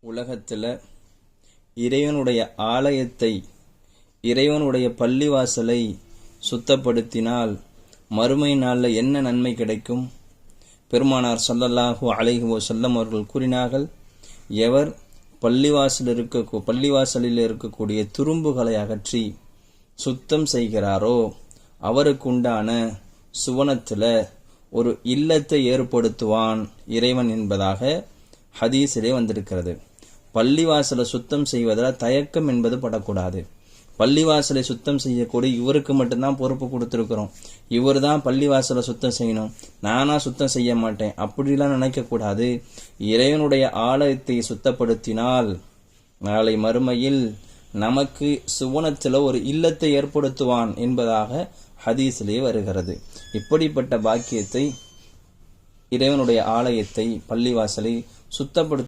உலகத்தில் இறைவனுடைய ஆலயத்தை, இறைவனுடைய பள்ளிவாசலை சுத்தப்படுத்தினால் மறுமை நாளில் என்ன நன்மை கிடைக்கும்? பெருமானார் ஸல்லல்லாஹு அலைஹி வஸல்லம் அவர்கள் கூறினார்கள், எவர் பள்ளிவாசலில் இருக்கக்கூடிய துரும்புகளை அகற்றி சுத்தம் செய்கிறாரோ அவருக்குண்டான சுவனத்தில் ஒரு இல்லத்தை ஏற்படுத்துவான் இறைவன் என்பதாக ஹதீஸிலே வந்திருக்கிறது. பள்ளிவாசலை சுத்தம் செய்வதில் தயக்கம் என்பது படக்கூடாது. பள்ளிவாசலை சுத்தம் செய்யக்கூடிய இவருக்கு மட்டும்தான் பொறுப்பு கொடுத்துருக்கிறோம், இவர் தான் பள்ளிவாசலை சுத்தம் செய்யணும், நானா சுத்தம் செய்ய மாட்டேன் அப்படிலாம் நினைக்கக்கூடாது. இறைவனுடைய ஆலயத்தை சுத்தப்படுத்தினால் நாளை மறுமையில் நமக்கு சுவனத்தில் ஒரு இல்லத்தை ஏற்படுத்துவான் என்பதாக ஹதீஸிலே வருகிறது. இப்படிப்பட்ட பாக்கியத்தை, இறைவனுடைய ஆலயத்தை, பள்ளிவாசலை சுத்தப்படுத்த